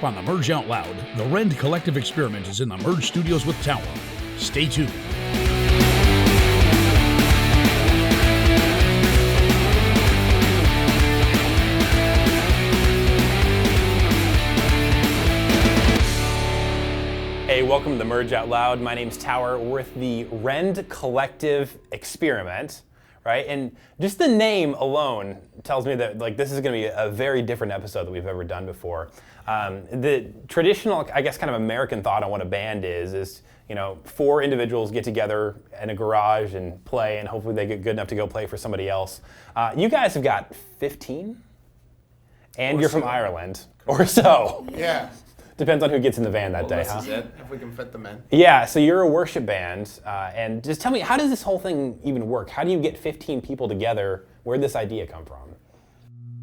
up on the Merge Out Loud, the Rend Collective experiment is in the Merge Studios with Tower. Stay tuned. Hey, welcome to the Merge Out Loud. My name's Tower. We're with the Rend Collective experiment, right? And just the name alone tells me that this is going to be a very different episode that we've ever done before. The traditional, I guess, kind of American thought on what a band is four individuals get together in a garage and play, and hopefully they get good enough to go play for somebody else. You guys have got 15, and you're from Ireland, or so. Yeah. Depends on who gets in the van that day, this huh? is it, if we can fit them in. Yeah, so you're a worship band, and just tell me, how does this whole thing even work? How do you get 15 people together? Where'd this idea come from?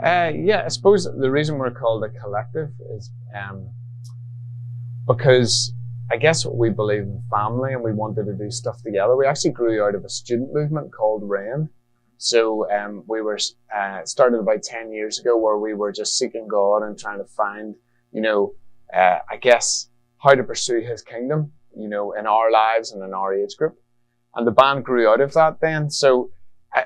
I suppose the reason we're called a collective is because I guess we believe in family and we wanted to do stuff together. We actually grew out of a student movement called Rend. So we were started about 10 years ago, where we were just seeking God and trying to find, I guess, how to pursue his kingdom, in our lives and in our age group. And the band grew out of that then. So,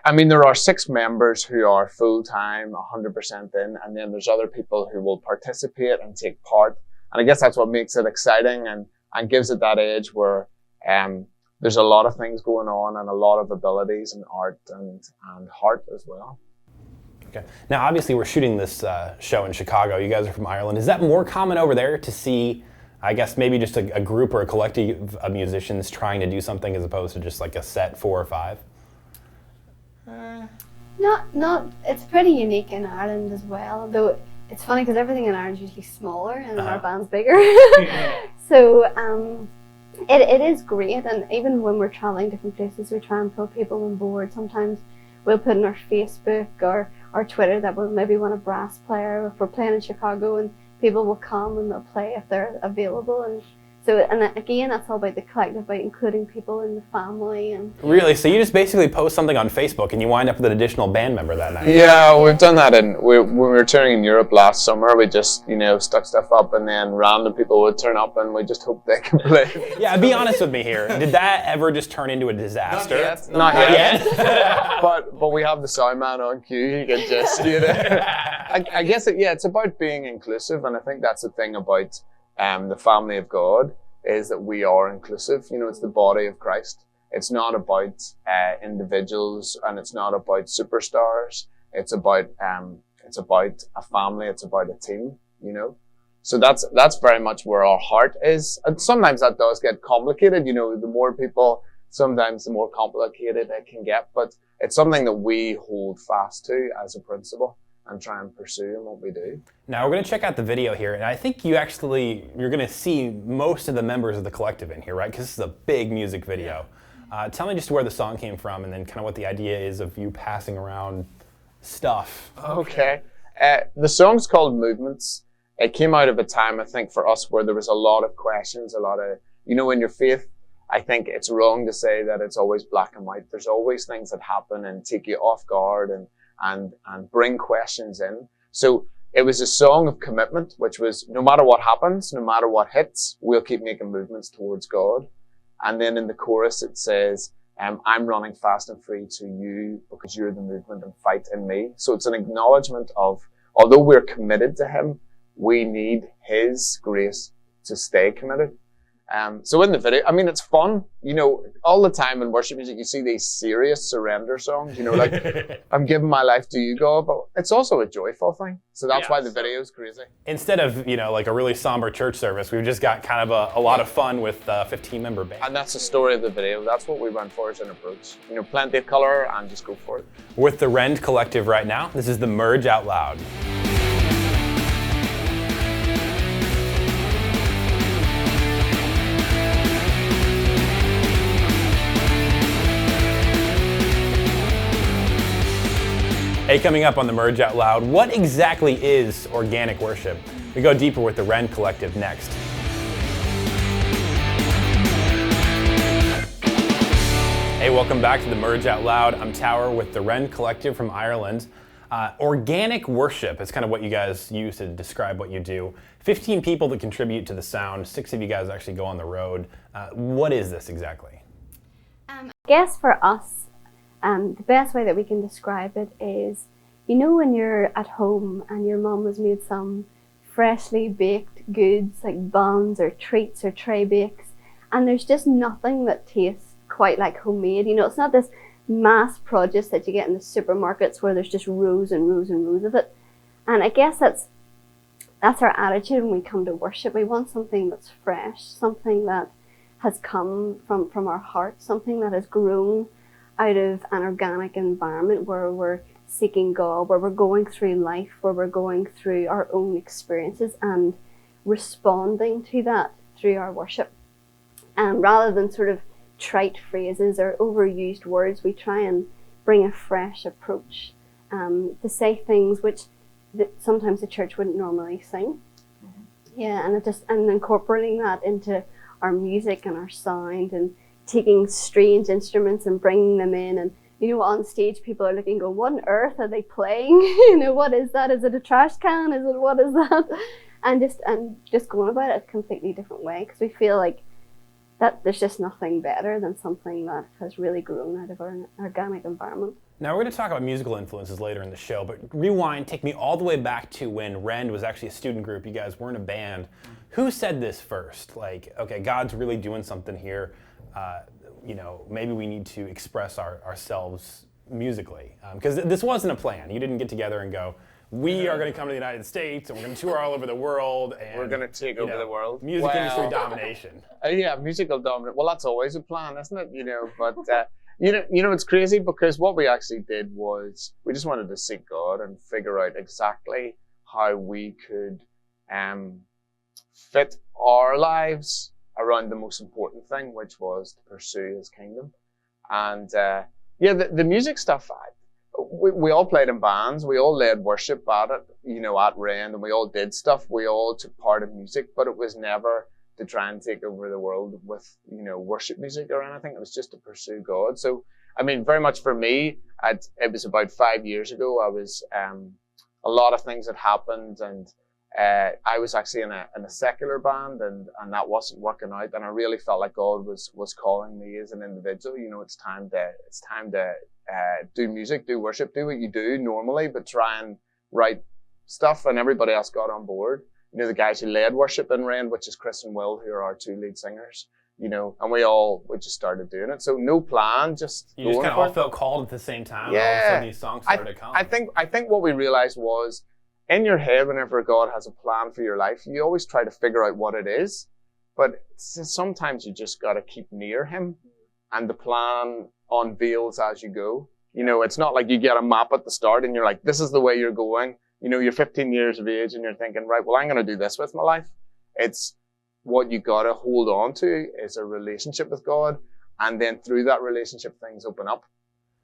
I mean, there are 6 members who are full-time, 100% in, and then there's other people who will participate and take part. And I guess that's what makes it exciting and gives it that edge where there's a lot of things going on and a lot of abilities and art and heart as well. Okay. Now, obviously, we're shooting this show in Chicago. You guys are from Ireland. Is that more common over there to see, I guess, maybe just a group or a collective of musicians trying to do something as opposed to just like a set 4 or 5? Not. It's pretty unique in Ireland as well. Though it's funny because everything in Ireland is usually smaller and our band's bigger. So it is great. And even when we're traveling different places, we try and pull people on board. Sometimes we'll put in our Facebook or our Twitter that we maybe want a brass player if we're playing in Chicago, and people will come and they'll play if they're available. And so, and again, that's all about the collective, about including people in the family. And really? So you just basically post something on Facebook and you wind up with an additional band member that night? Yeah, we've done that. When we were touring in Europe last summer, we just, stuck stuff up, and then random people would turn up and we just hope they can play. Yeah, be honest with me here. Did that ever just turn into a disaster? Not yet. but we have the sound man on cue. He can just, I guess it's about being inclusive, and I think that's the thing about the family of God, is that we are inclusive. It's the body of Christ. It's not about individuals, and it's not about superstars. It's about a family. It's about a team. So that's very much where our heart is. And sometimes that does get complicated. The more people, sometimes the more complicated it can get. But it's something that we hold fast to as a principle and try and pursue in what we do. Now we're going to check out the video here, and I think you're going to see most of the members of the collective in here, right? Because this is a big music video. Tell me just where the song came from, and then kind of what the idea is of you passing around stuff. Okay. The song's called Movements. It came out of a time, I think, for us where there was a lot of questions, a lot of, in your faith, I think it's wrong to say that it's always black and white. There's always things that happen and take you off guard and bring questions in. So it was a song of commitment, which was no matter what happens, no matter what hits, we'll keep making movements towards God. And then in the chorus it says, I'm running fast and free to you because you're the movement and fight in me. So it's an acknowledgement of, although we're committed to him, we need his grace to stay committed. So in the video, I mean, it's fun. All the time in worship music, you see these serious surrender songs, like, I'm giving my life to you, God, but it's also a joyful thing. So that's why the video is crazy. Instead of, like a really somber church service, we've just got kind of a lot of fun with a 15-member band. And that's the story of the video. That's what we went for as an approach. Plenty of color and just go for it. With the Rend Collective right now, this is the Merge Out Loud. Hey, coming up on the Merge Out Loud, what exactly is organic worship? We go deeper with the Rend Collective next. Hey, welcome back to the Merge Out Loud. I'm Tower with the Rend Collective from Ireland. Organic worship is kind of what you guys use to describe what you do. 15 people that contribute to the sound, 6 of you guys actually go on the road. What is this exactly? I guess for us, the best way that we can describe it is, you know, when you're at home and your mum has made some freshly baked goods like buns or treats or tray bakes, and there's just nothing that tastes quite like homemade. You know, it's not this mass produce that you get in the supermarkets where there's just rows and rows and rows of it. And I guess that's our attitude when we come to worship. We want something that's fresh, something that has come from our heart, something that has grown out of an organic environment where we're seeking God, where we're going through life, where we're going through our own experiences and responding to that through our worship. Rather than sort of trite phrases or overused words, we try and bring a fresh approach to say things which sometimes the church wouldn't normally sing. Yeah, and incorporating that into our music and our sound, and taking strange instruments and bringing them in. And you know, on stage people are looking, go, what on earth are they playing? You know, what is that? Is it a trash can? What is that? And just going about it a completely different way, because we feel like that there's just nothing better than something that has really grown out of our organic environment. Now we're going to talk about musical influences later in the show, but rewind, take me all the way back to when Rend was actually a student group. You guys weren't a band. Who said this first? Like, okay, God's really doing something here. You know, maybe we need to express ourselves musically. Because this wasn't a plan. You didn't get together and go, we are going to come to the United States and we're going to tour all over the world. And we're going to take over the world. Music industry domination. Yeah, musical domination. Well, that's always a plan, isn't it? You know, but you know, it's crazy because what we actually did was we just wanted to seek God and figure out exactly how we could fit our lives around the most important thing, which was to pursue His kingdom. And yeah, the music stuff. We all played in bands. We all led worship at it, you know, at Rend, and we all did stuff. We all took part in music, but it was never to try and take over the world with, you know, worship music or anything. It was just to pursue God. So, I mean, very much for me, it was about 5 years ago. I was, a lot of things had happened, and I was actually in a secular band, and that wasn't working out. And I really felt like God was calling me as an individual. You know, it's time to do music, do worship, do what you do normally, but try and write stuff. And everybody else got on board. You know, the guys who led worship in Rend, which is Chris and Will, who are our 2 lead singers, you know, and we just started doing it. So no plan, just you just kind of all felt called at the same time. Yeah. All of a sudden these songs started to come. I think what we realized was, in your head, whenever God has a plan for your life, you always try to figure out what it is, but sometimes you just got to keep near Him, and the plan unveils as you go. You know, it's not like you get a map at the start and you're like, this is the way you're going. You know, you're 15 years of age and you're thinking, right, well, I'm going to do this with my life. It's what you got to hold on to is a relationship with God, and then through that relationship, things open up.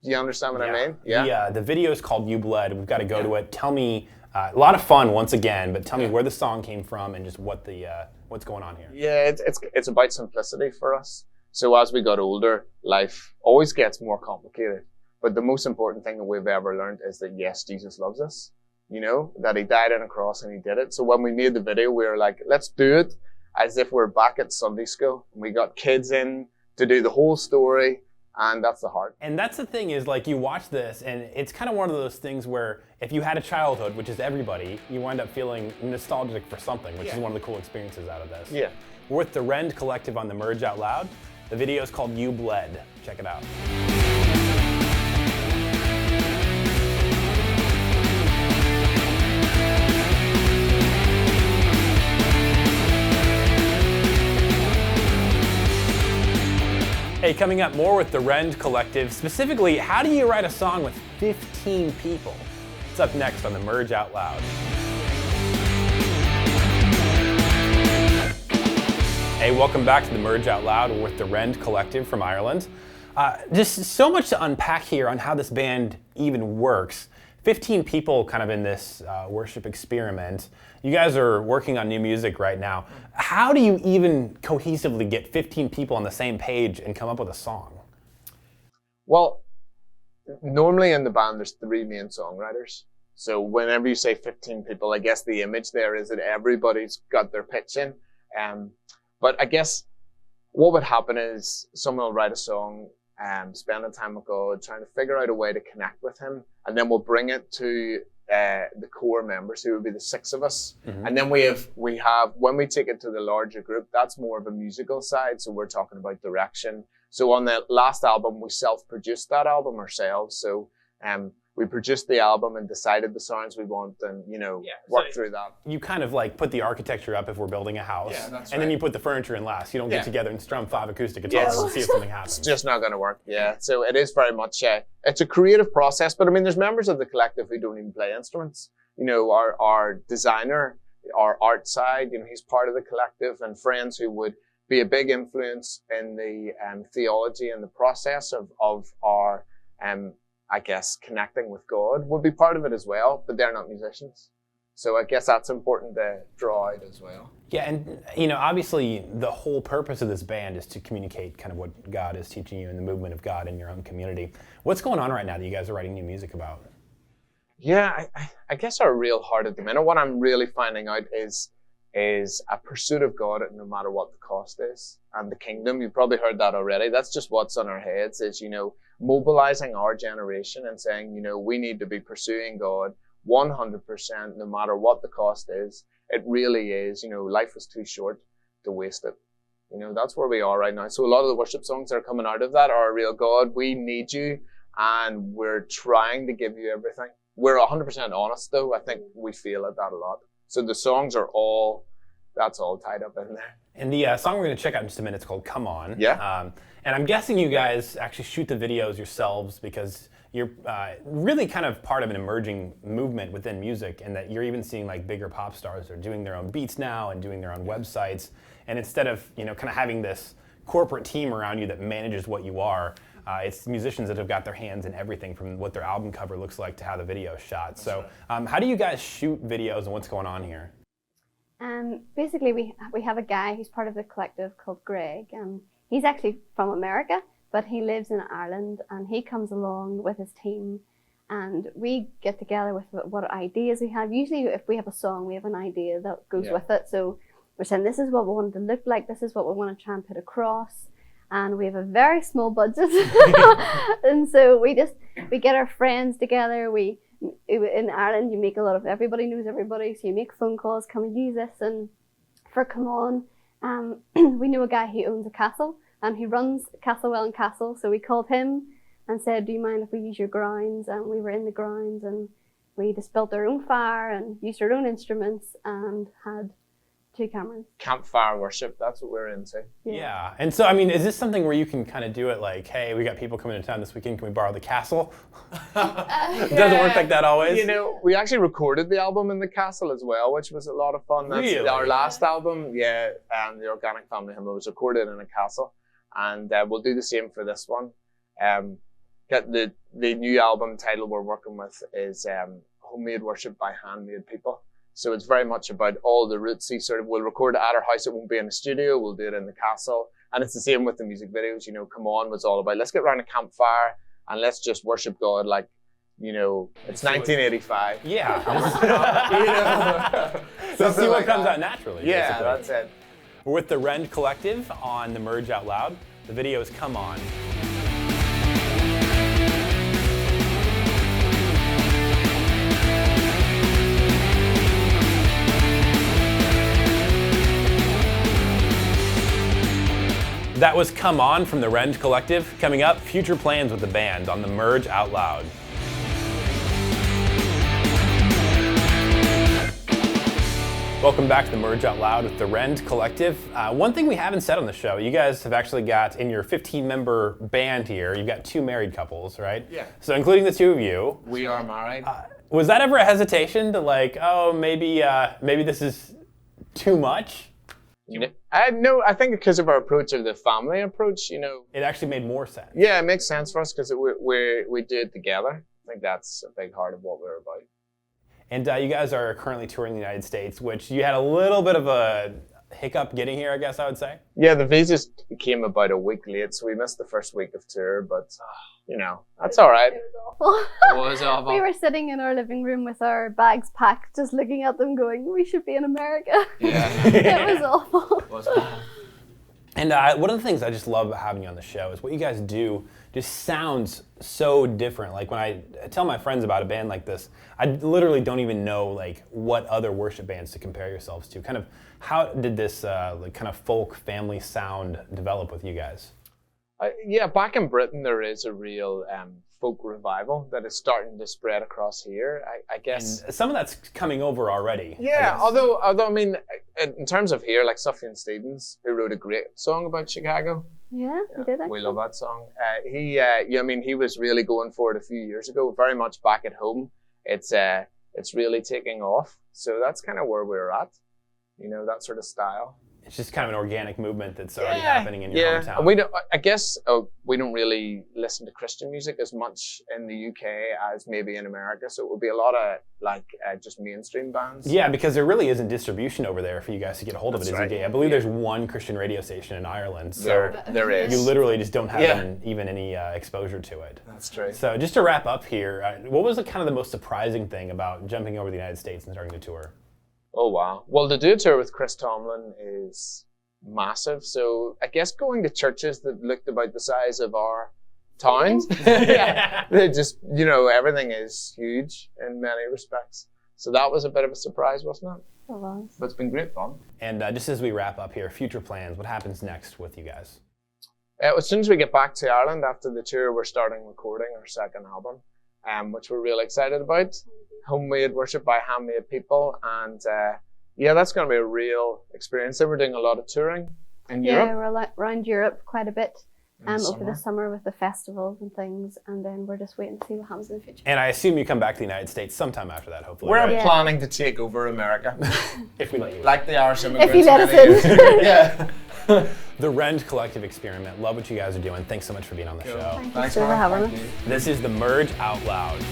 Do you understand what I mean? Yeah. The video is called You Bled. We've got to go to it. Tell me, a lot of fun once again, but tell me where the song came from and just what what's going on here. Yeah, it's about simplicity for us. So as we got older, life always gets more complicated. But the most important thing that we've ever learned is that, yes, Jesus loves us. You know, that He died on a cross and He did it. So when we made the video, we were like, let's do it as if we're back at Sunday school. We got kids in to do the whole story, and that's the heart. And that's the thing is, like, you watch this, and it's kind of one of those things where if you had a childhood, which is everybody, you wind up feeling nostalgic for something, which is one of the cool experiences out of this. Yeah. We're with the Rend Collective on the Merge Out Loud. The video is called You Bled. Check it out. Hey, coming up, more with the Rend Collective. Specifically, how do you write a song with 15 people? It's up next on the Merge Out Loud. Hey, welcome back to the Merge Out Loud. We're with the Rend Collective from Ireland. Just so much to unpack here on how this band even works. 15 people kind of in this worship experiment. You guys are working on new music right now. How do you even cohesively get 15 people on the same page and come up with a song? Well, normally in the band there's 3 main songwriters. So whenever you say 15 people, I guess the image there is that everybody's got their pitch in. But I guess what would happen is someone will write a song, spending time with God, trying to figure out a way to connect with him, and then we'll bring it to the core members, who would be the 6 of us. Mm-hmm. And then we have when we take it to the larger group, that's more of a musical side. So we're talking about direction. So on the last album, we self-produced that album ourselves. So we produced the album and decided the sounds we want, and worked through that. You kind of like put the architecture up if we're building a house, that's and then you put the furniture in last. You don't get together and strum 5 acoustic guitars and see if something happens. It's just not going to work. Yeah. So it is very much it's a creative process. But I mean, there's members of the collective who don't even play instruments. Our designer, our art side, he's part of the collective, and friends who would be a big influence in the theology and the process of our I guess connecting with God would be part of it as well, but they're not musicians. So I guess that's important to draw out as well. Yeah, and obviously the whole purpose of this band is to communicate kind of what God is teaching you in the movement of God in your own community. What's going on right now that you guys are writing new music about? Yeah, I guess our real heart at the minute, what I'm really finding out is a pursuit of God no matter what the cost is. And the kingdom, you've probably heard that already. That's just what's on our heads is, mobilizing our generation and saying, we need to be pursuing God 100% no matter what the cost is. It really is, life is too short to waste it. That's where we are right now. So a lot of the worship songs that are coming out of that are real God, we need you, and we're trying to give you everything. We're 100% honest though. I think we feel at that a lot. So the songs are that's all tied up in there. And the song we're going to check out in just a minute is called Come On. Yeah. And I'm guessing you guys actually shoot the videos yourselves because you're really kind of part of an emerging movement within music, and that you're even seeing like bigger pop stars are doing their own beats now and doing their own websites. And instead of, kind of having this corporate team around you that manages what you are, it's musicians that have got their hands in everything from what their album cover looks like to how the video is shot. So how do you guys shoot videos and what's going on here? Basically, we have a guy who's part of the collective called Greg. He's actually from America, but he lives in Ireland, and he comes along with his team, and we get together with what ideas we have. Usually if we have a song, we have an idea that goes with it. So we're saying, this is what we want it to look like, this is what we want to try and put across. And we have a very small budget. And so we get our friends together. In Ireland, you make everybody knows everybody, so you make phone calls, come and use this. And for Come On, we know a guy who owns a castle, and he runs Castlewell and Castle. So we called him and said, do you mind if we use your grounds? And we were in the grounds, and we just built our own fire and used our own instruments and had 2 cameras. Campfire worship, that's what we're into. Yeah. And so, I mean, is this something where you can kind of do it like, hey, we got people coming into town this weekend, can we borrow the castle? It doesn't work like that always. We actually recorded the album in the castle as well, which was a lot of fun. That's really? Our last album, the Organic Family Hymn, was recorded in a castle. And we'll do the same for this one. The new album title we're working with is Homemade Worship by Handmade People. So it's very much about all the rootsy sort of, we'll record it at our house, it won't be in the studio, we'll do it in the castle. And it's the same with the music videos, Come On was all about, let's get around a campfire and let's just worship God like, it's 1985. Yeah. So see what comes out naturally. Yeah, basically. That's it. We're with the Rend Collective on the Merge Out Loud. The video is Come On. That was Come On from the Rend Collective. Coming up, future plans with the band on the Merge Out Loud. Welcome back to the Merge Out Loud with the Rend Collective. One thing we haven't said on the show, you guys have actually got, in your 15-member band here, you've got 2 married couples, right? Yeah. So including the 2 of you. We are married. Was that ever a hesitation to like, oh, maybe this is too much? No, I think because of our approach, of the family approach, It actually made more sense. Yeah, it makes sense for us because we do it together. I think that's a big part of what we're about. And you guys are currently touring the United States, which you had a little bit of a hiccup getting here, I guess I would say. Yeah, the visas came about a week late, so we missed the first week of tour, but you know, that's all right. It was awful. It was awful. We were sitting in our living room with our bags packed, just looking at them going, we should be in America. Yeah. It was awful. It was awful. And one of the things I just love about having you on the show is what you guys do just sounds so different. Like when I tell my friends about a band like this, I literally don't even know like what other worship bands to compare yourselves to. Kind of how did this like kind of folk family sound develop with you guys? Yeah, back in Britain there is a real folk revival that is starting to spread across here. I guess And some of that's coming over already. I yeah, guess. although I mean, in terms of here, like Sufjan Stevens, who wrote a great song about Chicago. Yeah, we did We actually. love that song. I mean, he was really going for it a few years ago. Very much back at home, it's really taking off. So that's kind of where we're at. You know, that sort of style. It's just kind of an organic movement that's already happening in your hometown. And we don't. I guess we don't really listen to Christian music as much in the UK as maybe in America. So it would be a lot of like just mainstream bands. Yeah, because there really isn't distribution over there for you guys to get a hold of That's it as right. you get. I believe there's one Christian radio station in Ireland, so There is. you literally just don't have Yeah. even any exposure to it. That's true. So just to wrap up here, what was kind of the most surprising thing about jumping over the United States and starting the tour? Oh wow. Well, to do a tour with Chris Tomlin is massive. So I guess going to churches that looked about the size of our towns, yeah, they just, you know, everything is huge in many respects. So that was a bit of a surprise, wasn't it? It was. But it's been great fun. And just as we wrap up here, future plans, what happens next with you guys? As soon as we get back to Ireland after the tour, we're starting recording our second album, which we're really excited about. Homemade worship by handmade people, and yeah, that's going to be a real experience. So we're doing a lot of touring in Yeah, Europe. we're around Europe quite a bit In the over summer. the summer with the festivals and things, and then we're just waiting to see what happens in the future. And I assume you come back to the United States sometime after that, hopefully. We're right? Yeah. planning to take over America, If we let you. like the Irish immigrants. If you let us many in. years. Yeah. The Rend Collective experiment. Love what you guys are doing. Thanks so much for being on the show. Thanks for having us. This is the Merge Out Loud.